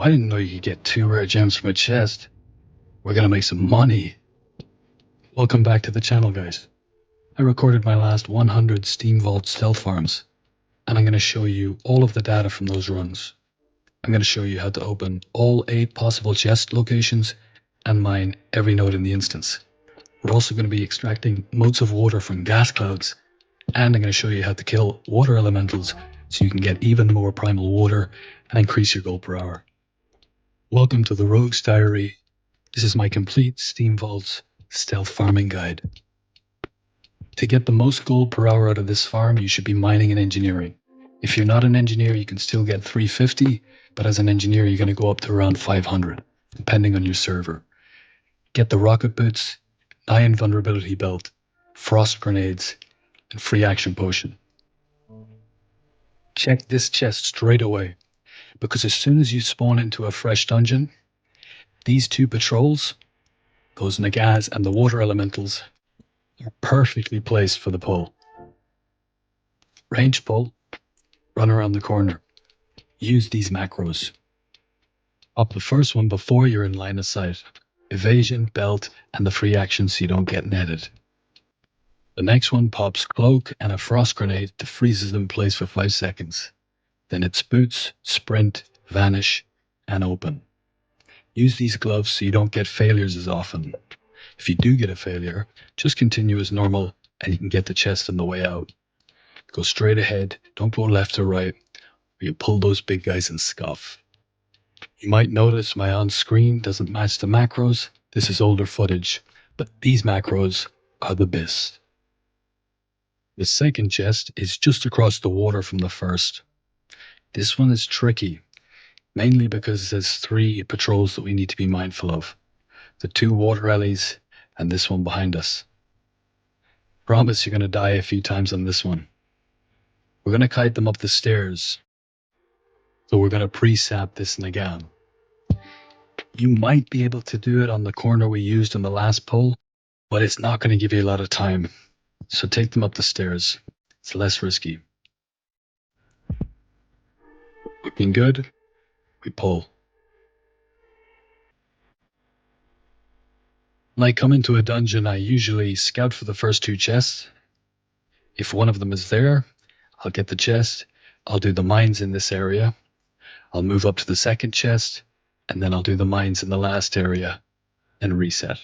I didn't know you could get 2 rare gems from a chest. We're gonna make some money. Welcome back to the channel, guys. I recorded my last 100 Steam Vault stealth farms, and I'm gonna show you all of the data from those runs. I'm gonna show you how to open all 8 possible chest locations and mine every node in the instance. We're also gonna be extracting motes of water from gas clouds, and I'm gonna show you how to kill water elementals so you can get even more primal water and increase your gold per hour. Welcome to the Rogue's Diary. This is my complete Steam Vaults stealth farming guide. To get the most gold per hour out of this farm, you should be mining and engineering. If you're not an engineer, you can still get 350, but as an engineer, you're going to go up to around 500, depending on your server. Get the rocket boots, iron vulnerability belt, frost grenades, and free action potion. Check this chest straight away, because as soon as you spawn into a fresh dungeon, these 2 patrols, those Nagas and the water elementals, are perfectly placed for the pull. Range pull, run around the corner. Use these macros. Pop the first one before you're in line of sight. Evasion, belt, and the free action so you don't get netted. The next one pops cloak and a frost grenade to freezes them in place for 5 seconds. Then it's boots, sprint, vanish, and open. Use these gloves so you don't get failures as often. If you do get a failure, just continue as normal and you can get the chest on the way out. Go straight ahead, don't go left or right, or you pull those big guys and scuff. You might notice my on-screen doesn't match the macros. This is older footage, but these macros are the best. The second chest is just across the water from the first. This one is tricky, mainly because there's 3 patrols that we need to be mindful of. The 2 water alleys and this one behind us. Promise you're going to die a few times on this one. We're going to kite them up the stairs. So we're going to pre-sap this Nagam. You might be able to do it on the corner we used in the last pull, but it's not going to give you a lot of time. So take them up the stairs. It's less risky. Looking good, we pull. When I come into a dungeon, I usually scout for the first 2 chests. If one of them is there, I'll get the chest. I'll do the mines in this area. I'll move up to the second chest, and then I'll do the mines in the last area and reset.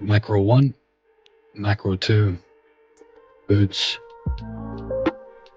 Macro 1, Macro 2, boots,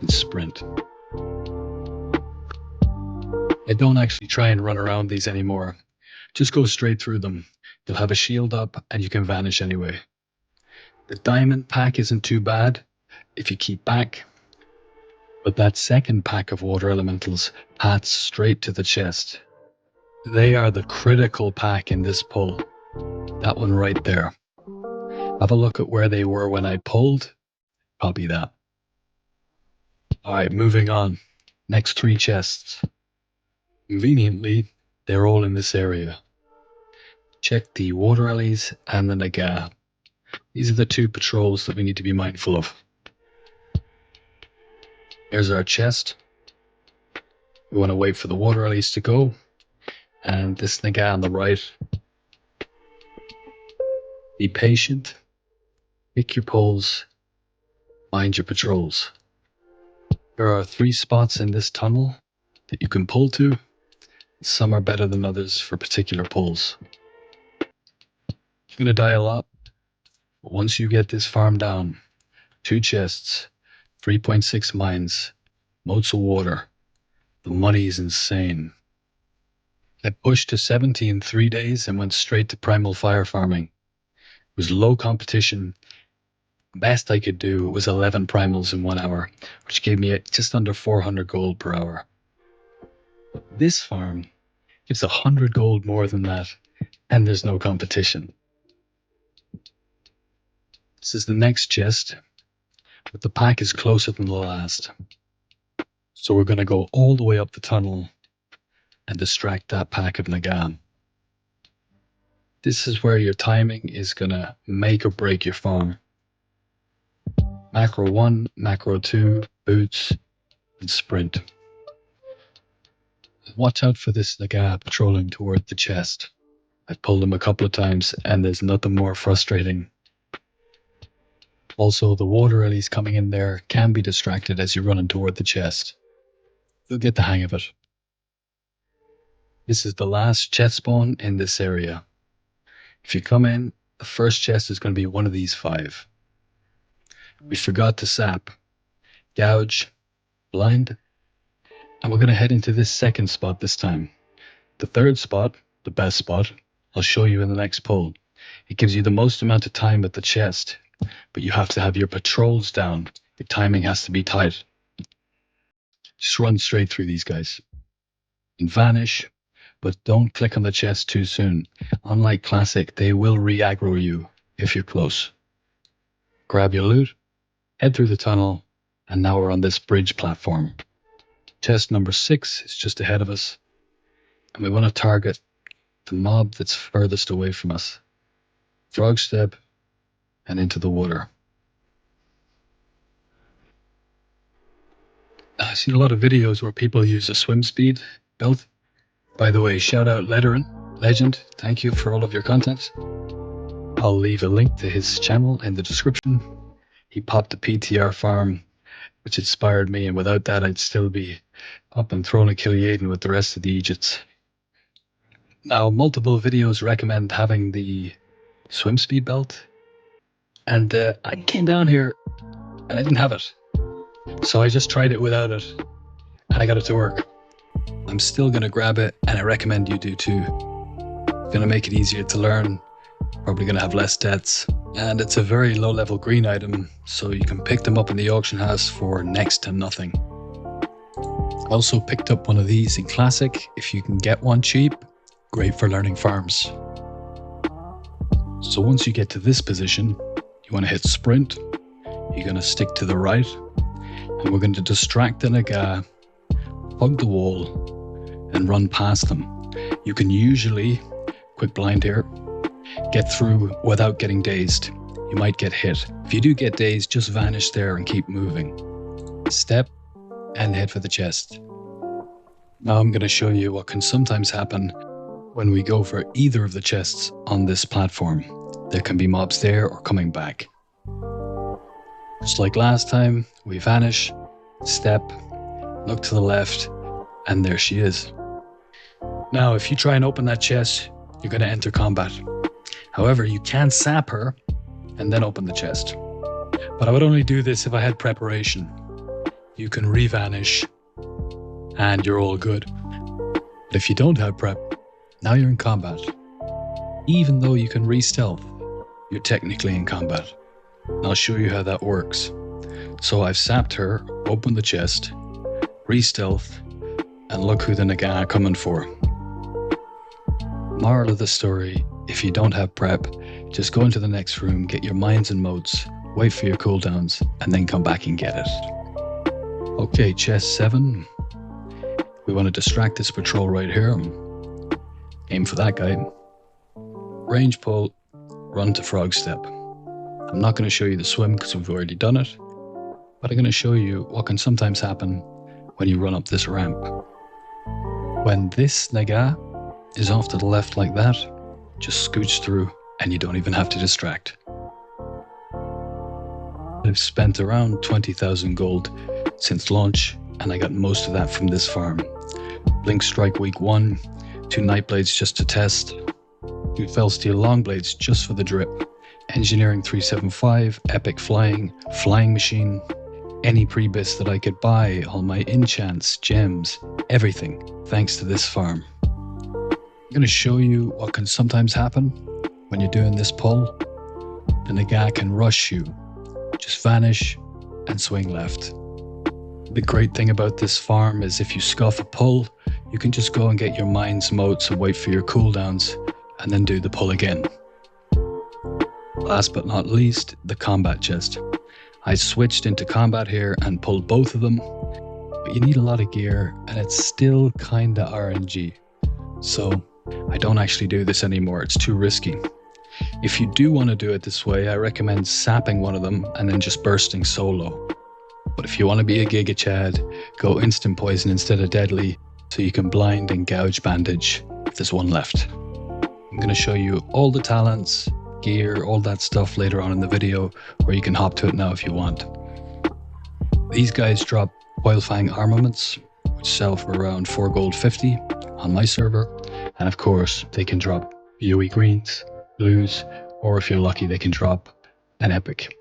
and sprint. I don't actually try and run around these anymore. Just go straight through them. You'll have a shield up and you can vanish anyway. The diamond pack isn't too bad if you keep back, but that second pack of water elementals paths straight to the chest. They are the critical pack in this pull. That one right there. Have a look at where they were when I pulled. Copy that. Alright, moving on. Next 3 chests. Conveniently, they're all in this area. Check the water alleys and the Naga. These are the 2 patrols that we need to be mindful of. Here's our chest. We want to wait for the water alleys to go. And this Naga on the right. Be patient. Pick your pulls. Mind your patrols. There are 3 spots in this tunnel that you can pull to. Some are better than others for particular pulls. You're going to die a lot. But once you get this farm down, 2 chests, 3.6 mines, moats of water, the money is insane. I pushed to 70 in 3 days and went straight to primal fire farming. It was low competition. Best I could do was 11 primals in 1 hour, which gave me just under 400 gold per hour. This farm gives 100 gold more than that, and there's no competition. This is the next chest, but the pack is closer than the last. So we're going to go all the way up the tunnel and distract that pack of Nagam. This is where your timing is going to make or break your farm. Macro 1, Macro 2, boots, and sprint. Watch out for this Naga patrolling toward the chest. I've pulled him a couple of times and there's nothing more frustrating. Also, the water ellies coming in there can be distracted as you're running toward the chest. You'll get the hang of it. This is the last chest spawn in this area. If you come in, the first chest is going to be one of these 5. We forgot to sap, gouge, blind, and we're going to head into this second spot this time. The third spot, the best spot, I'll show you in the next pull. It gives you the most amount of time at the chest, but you have to have your patrols down. Your timing has to be tight. Just run straight through these guys. And vanish, but don't click on the chest too soon. Unlike Classic, they will re-aggro you if you're close. Grab your loot, head through the tunnel, and now we're on this bridge platform. Chest number 6 is just ahead of us, and we want to target the mob that's furthest away from us. Frog step and into the water. I've seen a lot of videos where people use a swim speed belt. By the way, shout out Legend, thank you for all of your content. I'll leave a link to his channel in the description. He popped a PTR farm, which inspired me, and without that I'd still be up and throwing a Killiaden with the rest of the Egypts. Now, multiple videos recommend having the swim speed belt, and I came down here and I didn't have it. So I just tried it without it, and I got it to work. I'm still going to grab it, and I recommend you do too. It's going to make it easier to learn, probably going to have less deaths, and it's a very low level green item, so you can pick them up in the auction house for next to nothing. I also picked up one of these in Classic. If you can get one cheap, great for learning farms. So once you get to this position, you want to hit sprint, you're going to stick to the right, and we're going to distract the Naga, hug the wall, and run past them. You can usually, quick blind here, get through without getting dazed. You might get hit. If you do get dazed, just vanish there and keep moving. Step and head for the chest. Now I'm going to show you what can sometimes happen when we go for either of the chests on this platform. There can be mobs there or coming back. Just like last time, we vanish, step, look to the left, and there she is. Now, if you try and open that chest, you're going to enter combat. However, you can sap her and then open the chest. But I would only do this if I had preparation. You can re-vanish and you're all good. But if you don't have prep, now you're in combat. Even though you can re-stealth, you're technically in combat. And I'll show you how that works. So I've sapped her, opened the chest, re-stealth, and look who the Naga are coming for. Moral of the story, if you don't have prep, just go into the next room, get your mines and motes, wait for your cooldowns, and then come back and get it. Okay, chest 7. We want to distract this patrol right here. Aim for that guy. Range pull, run to frog step. I'm not going to show you the swim because we've already done it, but I'm going to show you what can sometimes happen when you run up this ramp. When this Naga is off to the left like that, just scooch through and you don't even have to distract. I've spent around 20,000 gold since launch, and I got most of that from this farm. Blink Strike week 1, 2 Nightblades just to test, 2 Fellsteel Longblades just for the drip, Engineering 375, Epic Flying, Flying Machine, any pre-bits that I could buy, all my enchants, gems, everything, thanks to this farm. I'm going to show you what can sometimes happen when you're doing this pull. The Naga can rush you. Just vanish and swing left. The great thing about this farm is if you scuff a pull, you can just go and get your mines, motes, and wait for your cooldowns, and then do the pull again. Last but not least, the combat chest. I switched into combat here and pulled both of them, but you need a lot of gear, and it's still kinda RNG. So I don't actually do this anymore, it's too risky. If you do want to do it this way, I recommend sapping one of them and then just bursting solo. But if you want to be a Giga Chad, go instant poison instead of deadly, so you can blind and gouge bandage if there's one left. I'm going to show you all the talents, gear, all that stuff later on in the video, or you can hop to it now if you want. These guys drop Wildfang armaments, which sell for around 4 gold 50 on my server, and of course they can drop UE greens, blues, or if you're lucky they can drop an epic.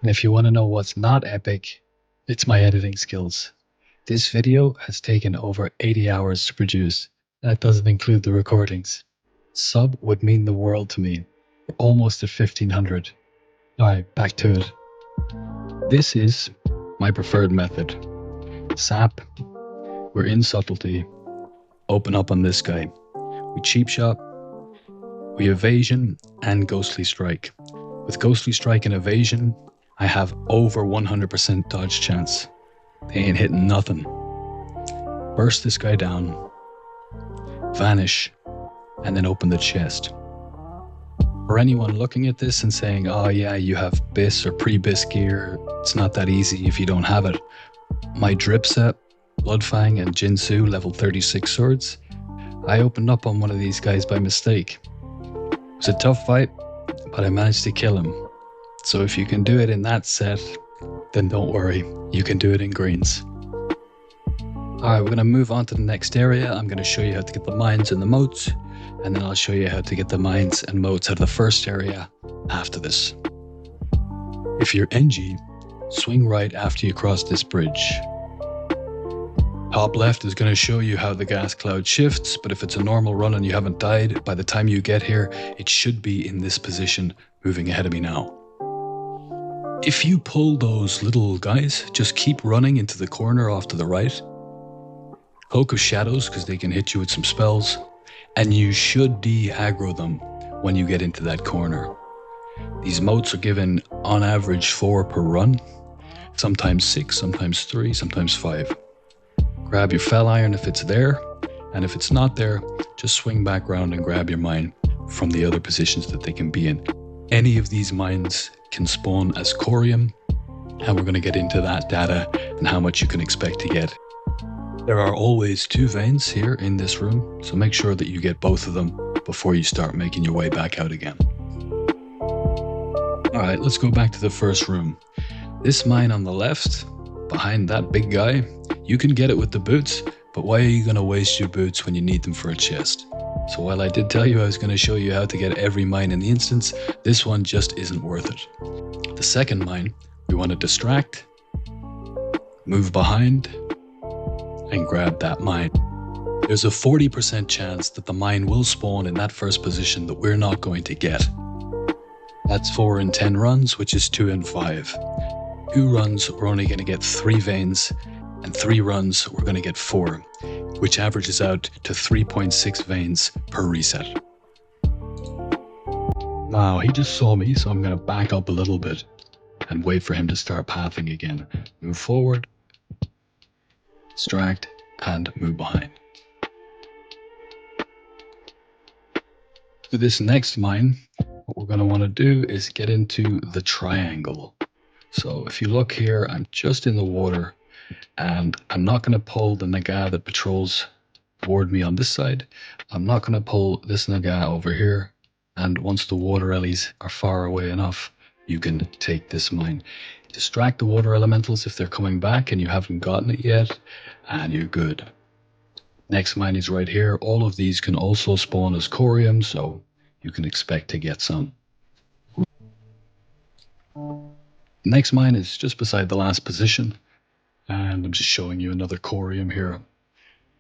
And if you want to know what's not epic, it's my editing skills. This video has taken over 80 hours to produce. That doesn't include the recordings. Sub would mean the world to me. We're almost at 1500. Alright, back to it. This is my preferred method. Sap, we're in subtlety. Open up on this guy. We cheap shot, we evasion and ghostly strike. With ghostly strike and evasion, I have over 100% dodge chance. They ain't hitting nothing. Burst this guy down, vanish, and then open the chest. For anyone looking at this and saying, oh yeah, you have BIS or pre-BIS gear, it's not that easy if you don't have it. My drip set, Bloodfang and Jinsu level 36 swords, I opened up on one of these guys by mistake. It was a tough fight, but I managed to kill him. So if you can do it in that set, then don't worry, you can do it in greens. Alright, we're going to move on to the next area. I'm going to show you how to get the mines and the moats, and then I'll show you how to get the mines and moats out of the first area after this. If you're NG, swing right after you cross this bridge. Top left is going to show you how the gas cloud shifts, but if it's a normal run and you haven't died, by the time you get here, it should be in this position, moving ahead of me now. If you pull those little guys, just keep running into the corner off to the right. Cloak of Shadows, because they can hit you with some spells, and you should de-aggro them when you get into that corner. These moats are given on average 4 per run, sometimes 6, sometimes 3, sometimes 5. Grab your Fel Iron if it's there, and if it's not there, just swing back around and grab your mine from the other positions that they can be in. Any of these mines can spawn as corium, and we're going to get into that data and how much you can expect to get. There are always 2 veins here in this room, so make sure that you get both of them before you start making your way back out again. Alright, let's go back to the first room. This mine on the left, behind that big guy, you can get it with the boots, but why are you going to waste your boots when you need them for a chest? So while I did tell you I was going to show you how to get every mine in the instance, this one just isn't worth it. The second mine, we want to distract, move behind, and grab that mine. There's a 40% chance that the mine will spawn in that first position that we're not going to get. That's 4 in 10 runs, which is 2 in 5. 2 runs, we're only going to get 3 veins, and 3 runs, we're going to get 4, which averages out to 3.6 veins per reset. Now, he just saw me, so I'm going to back up a little bit and wait for him to start pathing again. Move forward, distract, and move behind. For this next mine, what we're going to want to do is get into the triangle. So if you look here, I'm just in the water, and I'm not going to pull the Naga that patrols toward me on this side. I'm not going to pull this Naga over here, and once the water ellies are far away enough, you can take this mine. Distract the water elementals if they're coming back and you haven't gotten it yet, and you're good. Next mine is right here. All of these can also spawn as corium, so you can expect to get some. Next mine is just beside the last position, and I'm just showing you another corium here.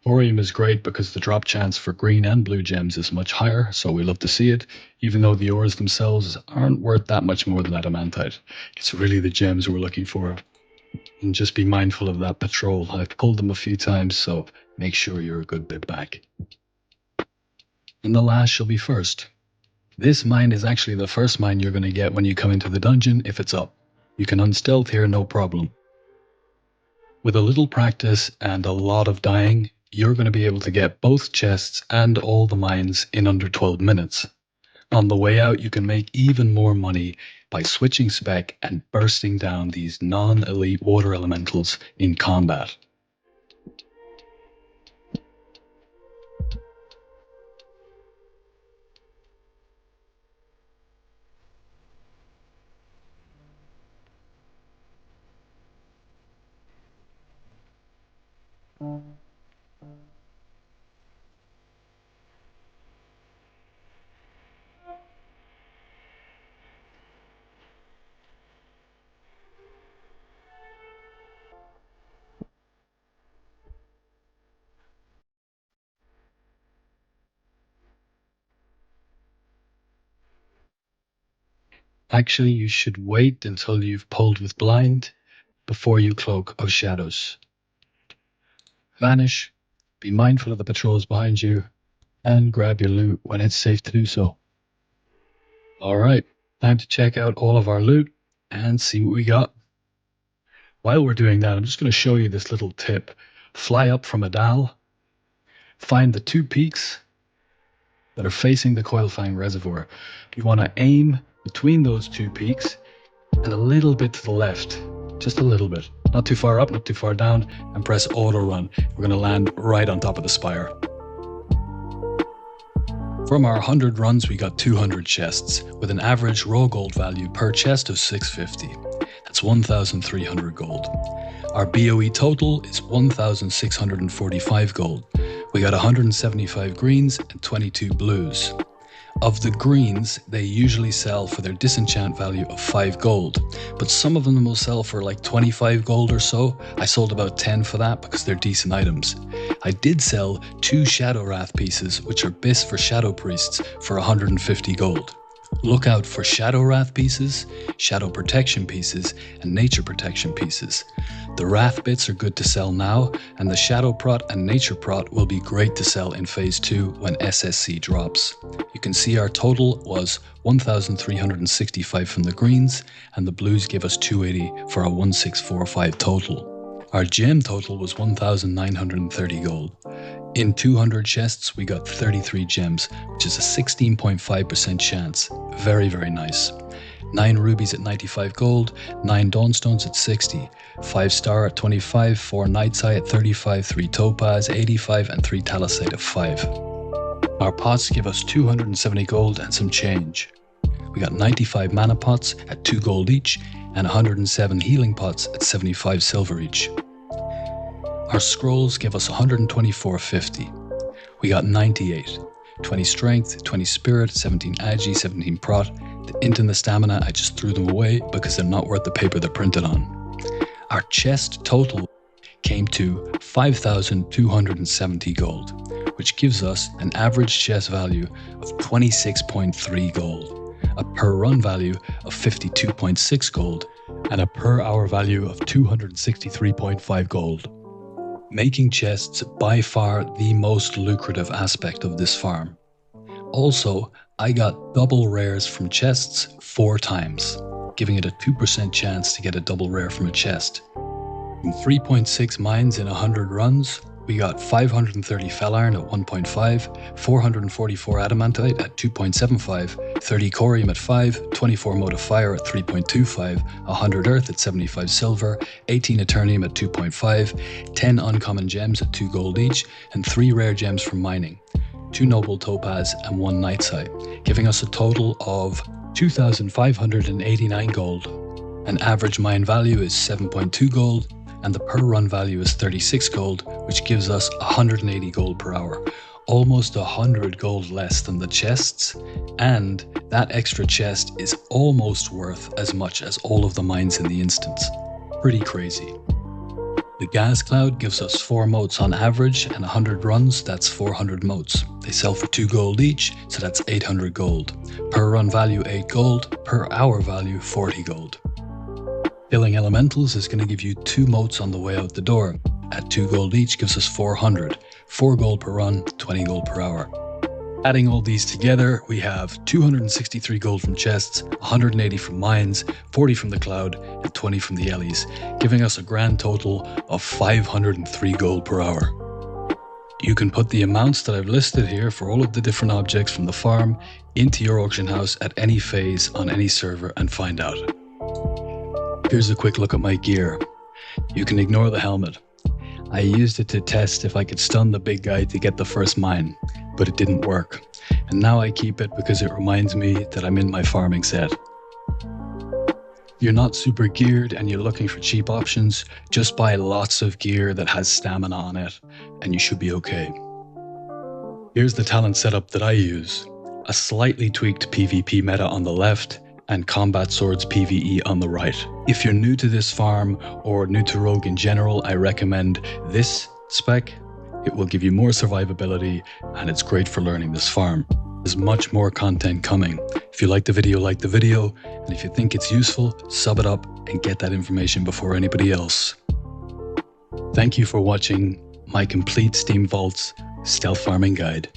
Corium is great because the drop chance for green and blue gems is much higher, so we love to see it, even though the ores themselves aren't worth that much more than adamantite. It's really the gems we're looking for. And just be mindful of that patrol. I've pulled them a few times, so make sure you're a good bit back. And the last shall be first. This mine is actually the first mine you're going to get when you come into the dungeon if it's up. You can unstealth here, no problem. With a little practice and a lot of dying, you're going to be able to get both chests and all the mines in under 12 minutes. On the way out, you can make even more money by switching spec and bursting down these non-elite water elementals in combat. Actually, you should wait until you've pulled with blind before you cloak of shadows. Vanish, be mindful of the patrols behind you, and grab your loot when it's safe to do so. Alright, time to check out all of our loot and see what we got. While we're doing that, I'm just going to show you this little tip. Fly up from a dal, find the two peaks that are facing the Coilfang Reservoir. You want to aim between those two peaks and a little bit to the left, just a little bit. Not too far up, not too far down, and press auto run. We're going to land right on top of the spire. From our 100 runs, we got 200 chests, with an average raw gold value per chest of 650. That's 1,300 gold. Our BOE total is 1,645 gold. We got 175 greens and 22 blues. Of the greens, they usually sell for their disenchant value of 5 gold, but some of them will sell for like 25 gold or so. I sold about 10 for that because they're decent items. I did sell 2 Shadow Wrath pieces, which are bis for Shadow Priests, for 150 gold. Look out for Shadow Wrath pieces, Shadow Protection pieces, and Nature Protection pieces. The Wrath bits are good to sell now, and the Shadow Prot and Nature Prot will be great to sell in Phase 2 when SSC drops. You can see our total was 1,365 from the greens, and the blues give us 280 for a 1,645 total. Our gem total was 1,930 gold. In 200 chests, we got 33 gems, which is a 16.5% chance. Very, very nice. 9 rubies at 95 gold, 9 dawnstones at 60, 5 star at 25, 4 nightseye at 35, 3 topaz 85, and 3 talosite at 5. Our pots give us 270 gold and some change. We got 95 mana pots at 2 gold each, and 107 healing pots at 75 silver each. Our scrolls give us 124.50. We got 98. 20 strength, 20 spirit, 17 agi, 17 prot. The int and the stamina, I just threw them away because they're not worth the paper they're printed on. Our chest total came to 5,270 gold, which gives us an average chest value of 26.3 gold, a per run value of 52.6 gold, and a per hour value of 263.5 gold. Making chests by far the most lucrative aspect of this farm. Also, I got double rares from chests 4 times, giving it a 2% chance to get a double rare from a chest. From 3.6 mines in 100 runs, we got 530 fel iron at 1.5, 444 adamantite at 2.75, 30 corium at 5, 24 mote of fire at 3.25, 100 earth at 75 silver, 18 eternium at 2.5, 10 uncommon gems at 2 gold each, and 3 rare gems from mining, 2 noble topaz and 1 nightside, giving us a total of 2,589 gold. An average mine value is 7.2 gold, and the per run value is 36 gold, which gives us 180 gold per hour, almost 100 gold less than the chests, and that extra chest is almost worth as much as all of the mines in the instance. Pretty crazy. The gas cloud gives us 4 motes on average, and 100 runs, that's 400 motes. They sell for 2 gold each, so that's 800 gold. Per run value 8 gold, per hour value 40 gold. Killing elementals is going to give you 2 motes on the way out the door. At 2 gold each gives us 400, 4 gold per run, 20 gold per hour. Adding all these together, we have 263 gold from chests, 180 from mines, 40 from the cloud, and 20 from the Ellies, giving us a grand total of 503 gold per hour. You can put the amounts that I've listed here for all of the different objects from the farm into your auction house at any phase on any server and find out. Here's a quick look at my gear. You can ignore the helmet. I used it to test if I could stun the big guy to get the first mine, but it didn't work. And now I keep it because it reminds me that I'm in my farming set. you're not super geared and you're looking for cheap options, just buy lots of gear that has stamina on it and you should be okay. Here's the talent setup that I use. A slightly tweaked PvP meta on the left and combat swords PvE on the right. If you're new to this farm or new to Rogue in general, I recommend this spec. It will give you more survivability and it's great for learning this farm. There's much more content coming. If you like the video, like the video, and if you think it's useful, sub it up and get that information before anybody else. Thank you for watching my complete Steam Vaults stealth farming guide.